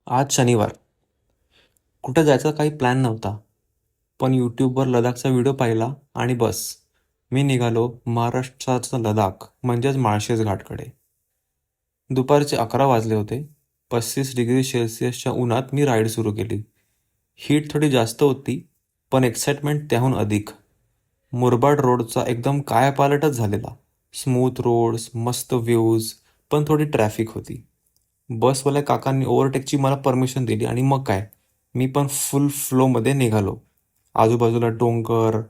आज शनिवार. कुठं जायचा काही प्लॅन नव्हता. पण यूट्यूबवर लडाखचा व्हिडिओ पाहिला आणि बस, मी निघालो महाराष्ट्राचं लडाख म्हणजेच माळशेज घाटकडे. दुपारचे 11 वाजले होते. 35 डिग्री सेल्सिअसच्या उन्हात मी राईड सुरू केली. हीट थोडी जास्त होती, पण एक्साइटमेंट त्याहून अधिक. मुरबाड रोडचा एकदम कायापालटच झालेला. स्मूथ रोड्स, मस्त व्ह्यूज, पण थोडी ट्रॅफिक होती. बसवाल्या काकांनी ओव्हरटेकची मला परमिशन दिली आणि मग काय, मी पण फुल फ्लोमध्ये निघालो. आजूबाजूला डोंगर,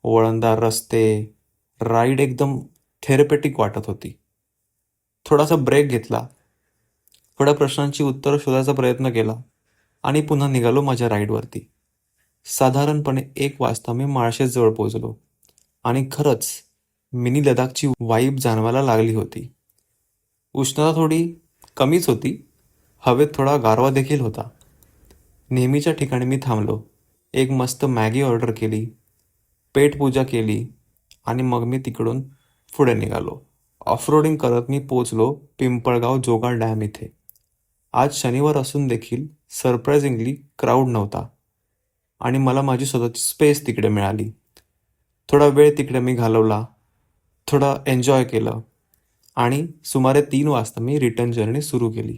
वळणदार रस्ते, राईड एकदम थेरपेटिक वाटत होती. थोडासा ब्रेक घेतला, थोड्या प्रश्नांची उत्तरं शोधायचा प्रयत्न केला आणि पुन्हा निघालो माझ्या राईडवरती. साधारणपणे 1 वाजता मी माळशेजवळ पोहोचलो आणि खरंच मिनी लडाखची वाईब जाणवायला लागली होती. उष्णता थोडी कमीच होती, हवेत थोडा गारवा देखील होता. नेहमीच्या ठिकाणी मी थांबलो. एक मस्त मॅगी ऑर्डर केली, पेटपूजा केली आणि मग मी तिकडून पुढे निघालो. ऑफरोडिंग करत मी पोचलो पिंपळगाव जोगा डॅम इथे. आज शनिवार असून देखील सरप्राइझिंगली क्राऊड नव्हता आणि मला माझी स्वतःची स्पेस तिकडे मिळाली. थोडा वेळ तिकडे मी घालवला, थोडं एन्जॉय केलं आणि सुमारे 3 वाजता मी रिटर्न जर्नी सुरू केली.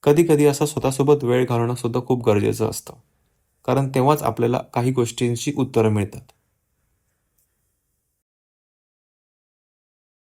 कधी कधी असं स्वतःसोबत वेळ घालवणं सुद्धा खूप गरजेचं असतं, कारण तेव्हाच आपल्याला काही गोष्टींची उत्तरं मिळतात.